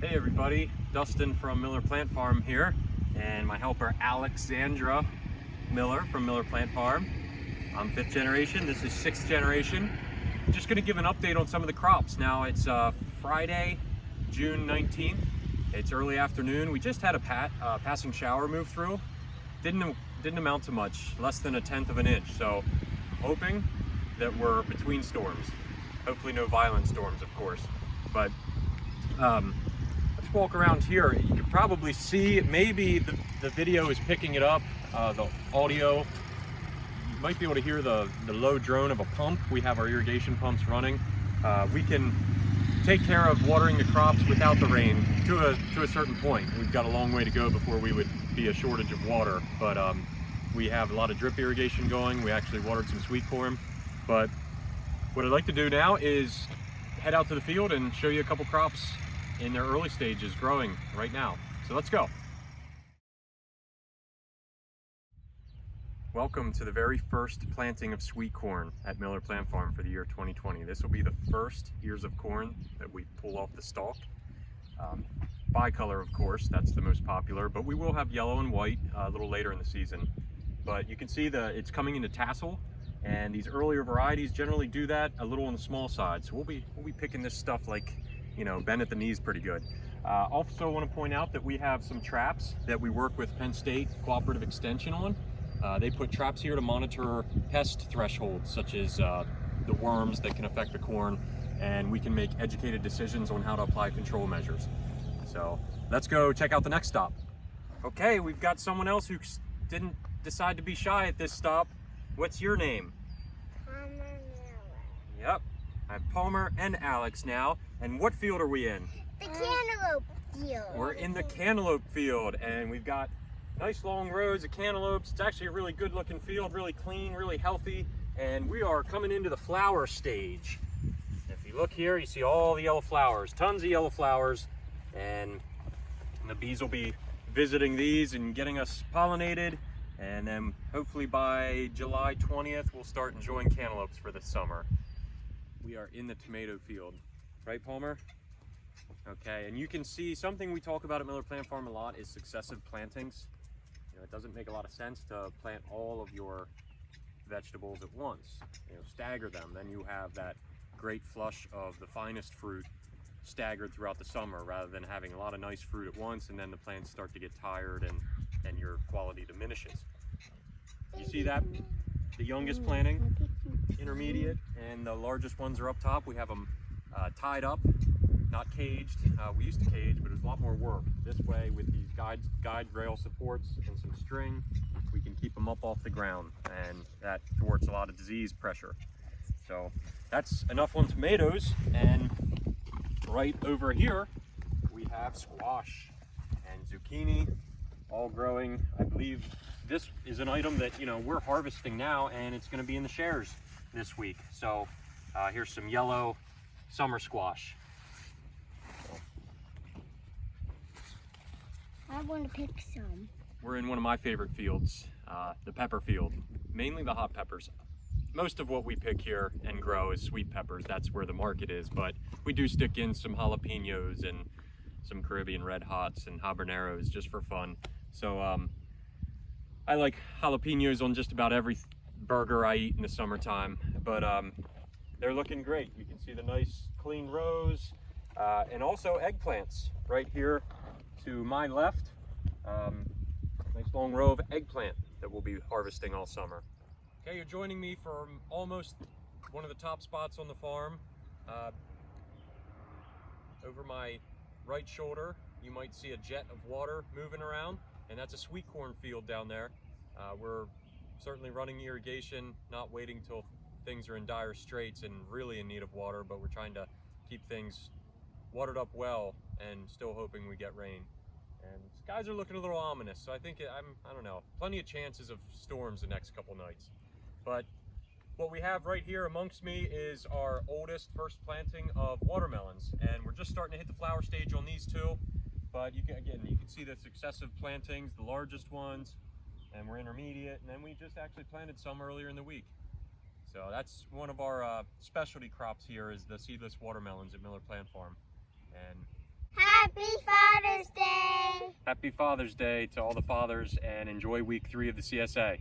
Hey everybody, Dustyn from Miller Plant Farm here, and my helper Alexandra Miller from Miller Plant Farm. I'm 5th generation, this is 6th generation. I'm just going to give an update on some of the crops. Now it's Friday, June 19th. It's early afternoon. We just had a passing shower move through. Didn't amount to much, less than 1/10 of an inch. So I'm hoping that we're between storms. Hopefully no violent storms, of course. But let's walk around here. You can probably see, maybe the video is picking it up, the audio. You might be able to hear the low drone of a pump. We have our irrigation pumps running. We can take care of watering the crops without the rain to a certain point. We've got a long way to go before we would be a shortage of water, but we have a lot of drip irrigation going. We actually watered some sweet corn, but what I'd like to do now is head out to the field and show you a couple crops in their early stages growing right now. So let's go. Welcome to the very first planting of sweet corn at Miller Plant Farm for the year 2020. This will be the first ears of corn that we pull off the stalk. Bicolor, of course, that's the most popular, but we will have yellow and white a little later in the season. But you can see it's coming into tassel, and these earlier varieties generally do that a little on the small side. So we'll be picking this stuff like, you know, bend at the knees pretty good. Also want to point out that we have some traps that we work with Penn State Cooperative Extension on. They put traps here to monitor pest thresholds, such as the worms that can affect the corn, and we can make educated decisions on how to apply control measures. So let's go check out the next stop. Okay, we've got someone else who didn't decide to be shy at this stop. What's your name? Palmer Miller. Yep, I have Palmer and Alex now. And what field are we in? The cantaloupe field. We're in the cantaloupe field, and we've got nice long rows of cantaloupes. It's actually a really good looking field, really clean, really healthy, and we are coming into the flower stage. If you look here, you see all the yellow flowers, tons of yellow flowers, and the bees will be visiting these and getting us pollinated. And then hopefully by July 20th, we'll start enjoying cantaloupes for the summer. We are in the tomato field, right, Palmer? Okay, and you can see something we talk about at Miller Plant Farm a lot is successive plantings. You know, it doesn't make a lot of sense to plant all of your vegetables at once. You know, stagger them, then you have that great flush of the finest fruit staggered throughout the summer, rather than having a lot of nice fruit at once and then the plants start to get tired and your quality diminishes. You see that? The youngest planting, intermediate, and the largest ones are up top. We have them tied up, not caged. We used to cage, but it was a lot more work. This way, with these guide rail supports and some string, we can keep them up off the ground, and that thwarts a lot of disease pressure. So that's enough on tomatoes, and right over here we have squash and zucchini, all growing. I believe this is an item that, you know, we're harvesting now, and it's going to be in the shares this week. So here's some yellow summer squash. I want to pick some. We're in one of my favorite fields, the pepper field, mainly the hot peppers. Most of what we pick here and grow is sweet peppers. That's where the market is, but we do stick in some jalapenos and some Caribbean red hots and habaneros just for fun. So I like jalapenos on just about every burger I eat in the summertime, but they're looking great. You can see the nice clean rows, and also eggplants right here to my left. Nice long row of eggplant that we'll be harvesting all summer. Okay, you're joining me from almost one of the top spots on the farm. Over my right shoulder, you might see a jet of water moving around, and that's a sweet corn field down there. We're certainly running irrigation, not waiting till things are in dire straits and really in need of water, but we're trying to keep things watered up well and still hoping we get rain. And skies are looking a little ominous, so I think I don't know, plenty of chances of storms the next couple nights. But what we have right here amongst me is our oldest first planting of watermelons, and we're just starting to hit the flower stage on these two. But you can see the successive plantings, the largest ones, and we're intermediate, and then we just actually planted some earlier in the week. So that's one of our specialty crops here, is the seedless watermelons at Miller Plant Farm. And Happy Happy Father's Day to all the fathers, and enjoy week 3 of the CSA.